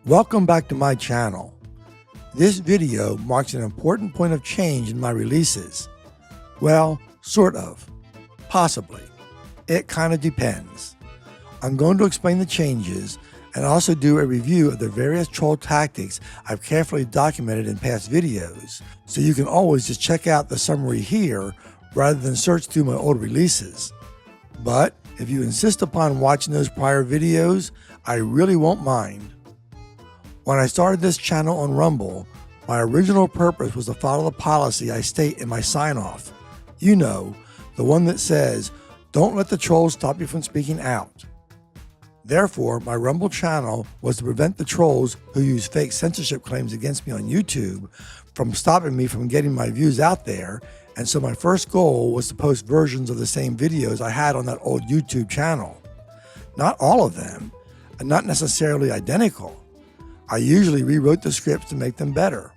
Welcome back to my channel. This video marks an important point of change in my releases. Well, sort of. Possibly. It kind of depends. I'm going to explain the changes and also do a review of the various troll tactics I've carefully documented in past videos, so you can always just check out the summary here rather than search through my old releases. But if you insist upon watching those prior videos, I really won't mind. When I started this channel on Rumble, my original purpose was to follow the policy I state in my sign-off. You know, the one that says, don't let the trolls stop you from speaking out. Therefore, my Rumble channel was to prevent the trolls who use fake censorship claims against me on YouTube from stopping me from getting my views out there, and so my first goal was to post versions of the same videos I had on that old YouTube channel. Not all of them, and not necessarily identical. I usually rewrote the scripts to make them better.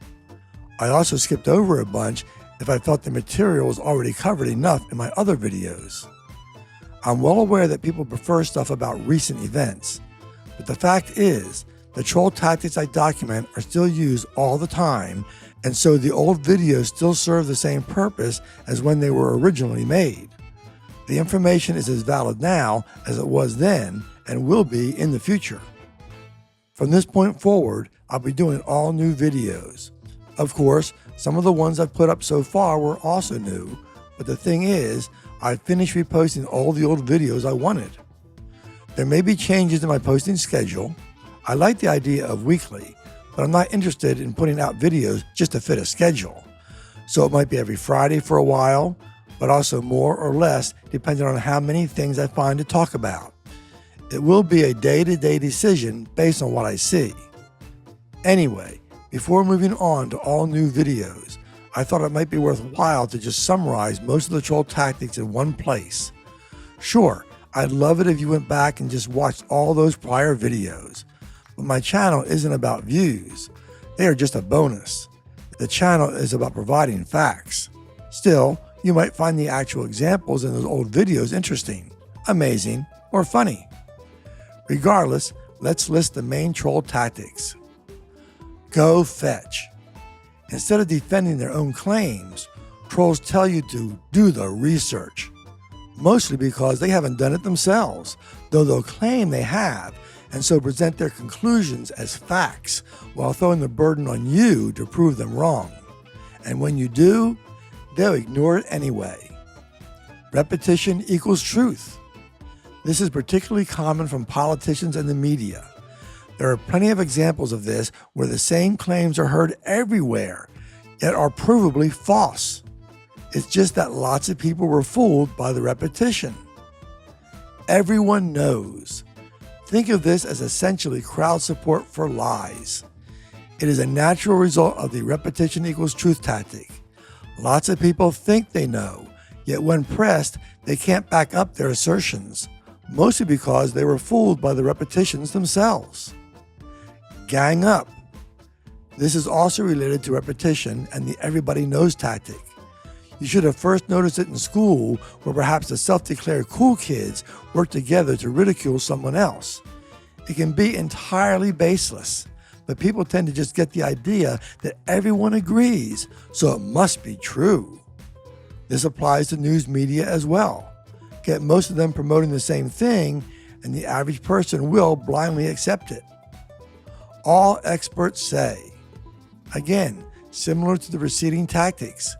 I also skipped over a bunch if I felt the material was already covered enough in my other videos. I'm well aware that people prefer stuff about recent events, but the fact is, the troll tactics I document are still used all the time, and so the old videos still serve the same purpose as when they were originally made. The information is as valid now as it was then and will be in the future. From this point forward, I'll be doing all new videos. Of course, some of the ones I've put up so far were also new, but the thing is, I've finished reposting all the old videos I wanted. There may be changes in my posting schedule. I like the idea of weekly, but I'm not interested in putting out videos just to fit a schedule. So it might be every Friday for a while, but also more or less depending on how many things I find to talk about. It will be a day-to-day decision based on what I see. Anyway, before moving on to all new videos, I thought it might be worthwhile to just summarize most of the troll tactics in one place. Sure, I'd love it if you went back and just watched all those prior videos, but my channel isn't about views. They are just a bonus. The channel is about providing facts. Still, you might find the actual examples in those old videos interesting, amazing, or funny. Regardless, let's list the main troll tactics. Go fetch. Instead of defending their own claims, trolls tell you to do the research. Mostly because they haven't done it themselves, though they'll claim they have, and so present their conclusions as facts while throwing the burden on you to prove them wrong. And when you do, they'll ignore it anyway. Repetition equals truth. This is particularly common from politicians and the media. There are plenty of examples of this where the same claims are heard everywhere, yet are provably false. It's just that lots of people were fooled by the repetition. Everyone knows. Think of this as essentially crowd support for lies. It is a natural result of the repetition equals truth tactic. Lots of people think they know, yet when pressed, they can't back up their assertions, mostly because they were fooled by the repetitions themselves. Gang up. This is also related to repetition and the everybody knows tactic. You should have first noticed it in school, where perhaps the self-declared cool kids work together to ridicule someone else. It can be entirely baseless, but people tend to just get the idea that everyone agrees, so it must be true. This applies to news media as well. Get most of them promoting the same thing, and the average person will blindly accept it. All experts say. Again, similar to the preceding tactics.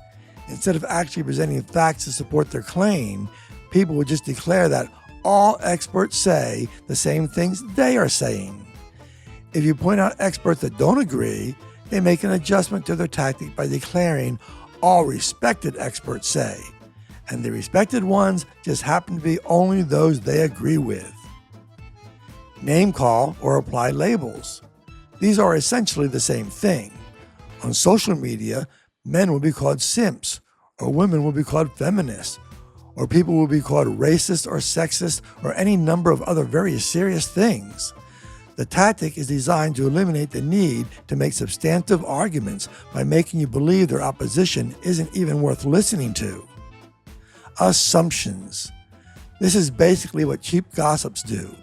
Instead of actually presenting facts to support their claim, people would just declare that all experts say the same things they are saying. If you point out experts that don't agree, they make an adjustment to their tactic by declaring all respected experts say, and the respected ones just happen to be only those they agree with. Name call or apply labels. These are essentially the same thing. On social media, men will be called simps, or women will be called feminists, or people will be called racist or sexist, or any number of other very serious things. The tactic is designed to eliminate the need to make substantive arguments by making you believe their opposition isn't even worth listening to. Assumptions. This is basically what cheap gossips do,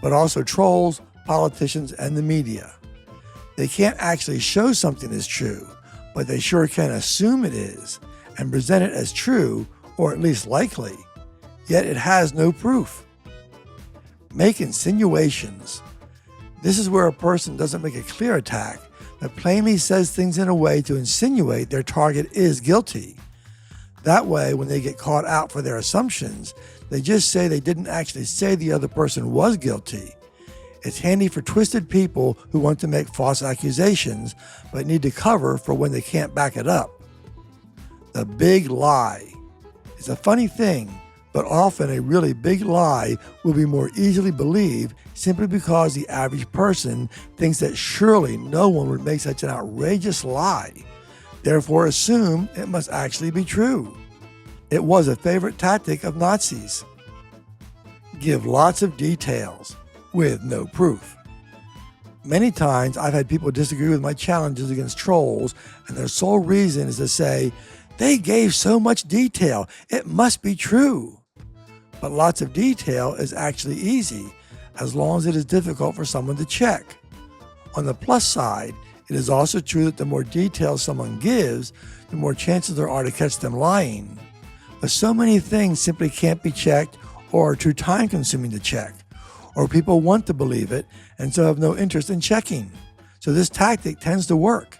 but also trolls, politicians, and the media. They can't actually show something is true, but they sure can assume it is and present it as true, or at least likely, yet it has no proof. Make insinuations. This is where a person doesn't make a clear attack, but plainly says things in a way to insinuate their target is guilty. That way, when they get caught out for their assumptions, they just say they didn't actually say the other person was guilty. It's handy for twisted people who want to make false accusations, but need to cover for when they can't back it up. The big lie. It's a funny thing, but often a really big lie will be more easily believed simply because the average person thinks that surely no one would make such an outrageous lie. Therefore, assume it must actually be true. It was a favorite tactic of Nazis. Give lots of details with no proof. Many times I've had people disagree with my challenges against trolls, and their sole reason is to say, they gave so much detail, it must be true. But lots of detail is actually easy, as long as it is difficult for someone to check. On the plus side, it is also true that the more details someone gives, the more chances there are to catch them lying. But so many things simply can't be checked or are too time-consuming to check, or people want to believe it and so have no interest in checking. So this tactic tends to work.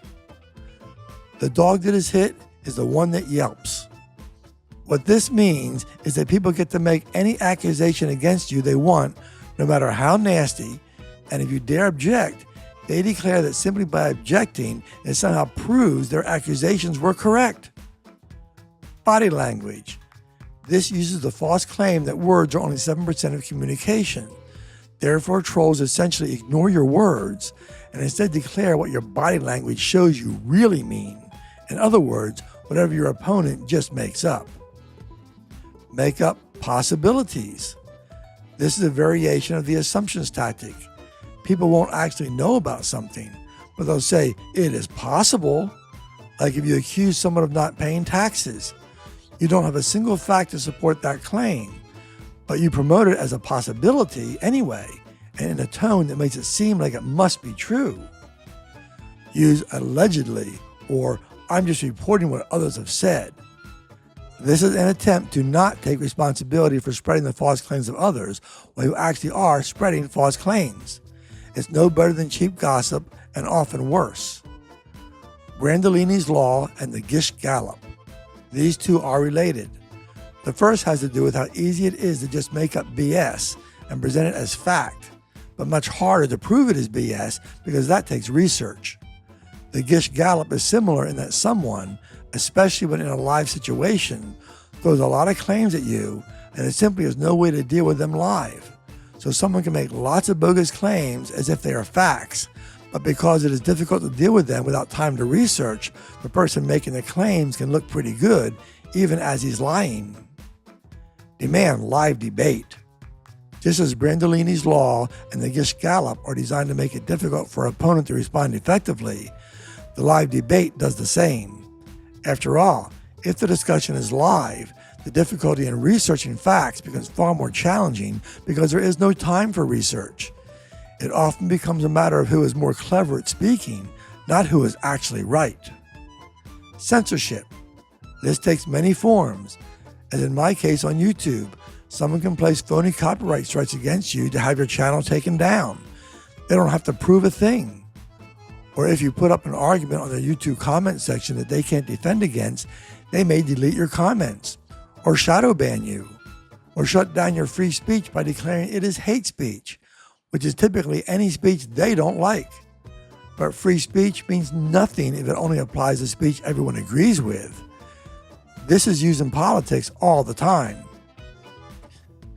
The dog that is hit is the one that yelps. What this means is that people get to make any accusation against you they want, no matter how nasty, and if you dare object, they declare that simply by objecting, it somehow proves their accusations were correct. Body language. This uses the false claim that words are only 7% of communication. Therefore, trolls essentially ignore your words and instead declare what your body language shows you really mean. In other words, whatever your opponent just makes up. Make up possibilities. This is a variation of the assumptions tactic. People won't actually know about something, but they'll say, it is possible. Like if you accuse someone of not paying taxes. You don't have a single fact to support that claim, but you promote it as a possibility anyway, and in a tone that makes it seem like it must be true. Use allegedly, or I'm just reporting what others have said. This is an attempt to not take responsibility for spreading the false claims of others, while you actually are spreading false claims. It's no better than cheap gossip, and often worse. Brandolini's Law and the Gish Gallop. These two are related. The first has to do with how easy it is to just make up BS and present it as fact, but much harder to prove it is BS because that takes research. The Gish Gallop is similar in that someone, especially when in a live situation, throws a lot of claims at you and there simply is no way to deal with them live. So someone can make lots of bogus claims as if they are facts, but because it is difficult to deal with them without time to research, the person making the claims can look pretty good even as he's lying. Demand live debate. Just as Brandolini's Law and the Gish Gallop are designed to make it difficult for an opponent to respond effectively, the live debate does the same. After all, if the discussion is live, the difficulty in researching facts becomes far more challenging because there is no time for research. It often becomes a matter of who is more clever at speaking, not who is actually right. Censorship. This takes many forms. As in my case on YouTube, someone can place phony copyright strikes against you to have your channel taken down. They don't have to prove a thing. Or if you put up an argument on their YouTube comment section that they can't defend against, they may delete your comments, or shadow ban you, or shut down your free speech by declaring it is hate speech, which is typically any speech they don't like. But free speech means nothing if it only applies to speech everyone agrees with. This is used in politics all the time.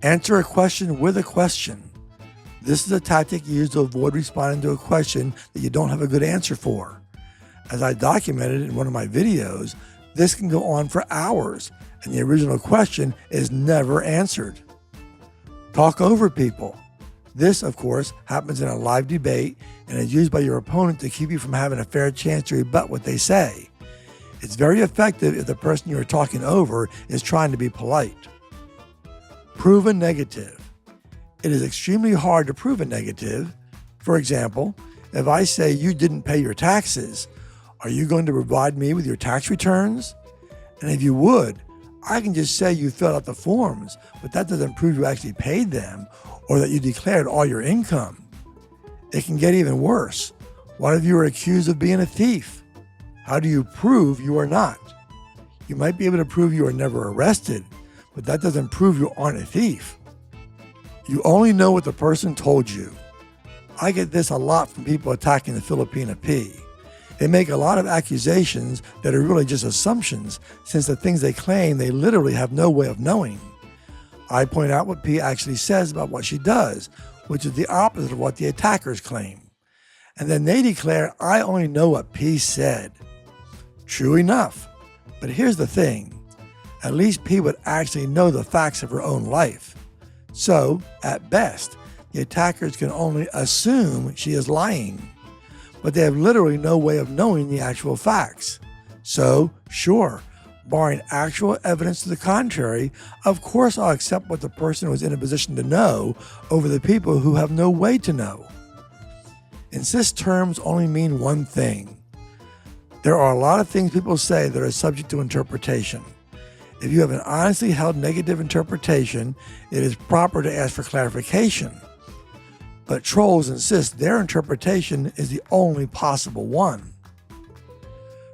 Answer a question with a question. This is a tactic used to avoid responding to a question that you don't have a good answer for. As I documented in one of my videos, this can go on for hours, and the original question is never answered. Talk over people. This, of course, happens in a live debate and is used by your opponent to keep you from having a fair chance to rebut what they say. It's very effective if the person you are talking over is trying to be polite. Prove a negative. It is extremely hard to prove a negative. For example, If I say you didn't pay your taxes, are you going to provide me with your tax returns? And if you would, I can just say you filled out the forms, but that doesn't prove you actually paid them or that you declared all your income. It can get even worse. What if you were accused of being a thief? How do you prove you are not? You might be able to prove you were never arrested, but that doesn't prove you aren't a thief. You only know what the person told you. I get this a lot from people attacking the Filipina P. They make a lot of accusations that are really just assumptions, since the things they claim they literally have no way of knowing. I point out what P actually says about what she does, which is the opposite of what the attackers claim. And then they declare, I only know what P said. True enough. But here's the thing. At least P would actually know the facts of her own life. So, at best, the attackers can only assume she is lying. But they have literally no way of knowing the actual facts. So, sure, barring actual evidence to the contrary, of course I'll accept what the person was in a position to know over the people who have no way to know. Insist terms only mean one thing. There are a lot of things people say that are subject to interpretation. If you have an honestly held negative interpretation, it is proper to ask for clarification. But trolls insist their interpretation is the only possible one.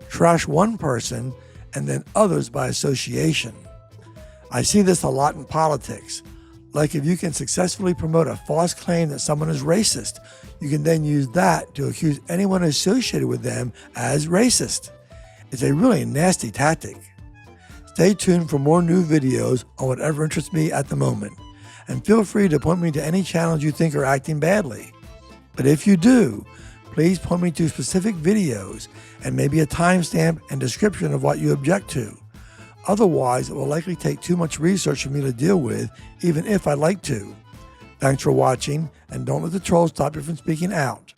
Trash one person and then others by association. I see this a lot in politics. Like if you can successfully promote a false claim that someone is racist, you can then use that to accuse anyone associated with them as racist. It's a really nasty tactic. Stay tuned for more new videos on whatever interests me at the moment. And feel free to point me to any channels you think are acting badly. But if you do, please point me to specific videos and maybe a timestamp and description of what you object to. Otherwise, it will likely take too much research for me to deal with, even if I'd like to. Thanks for watching, and don't let the trolls stop you from speaking out.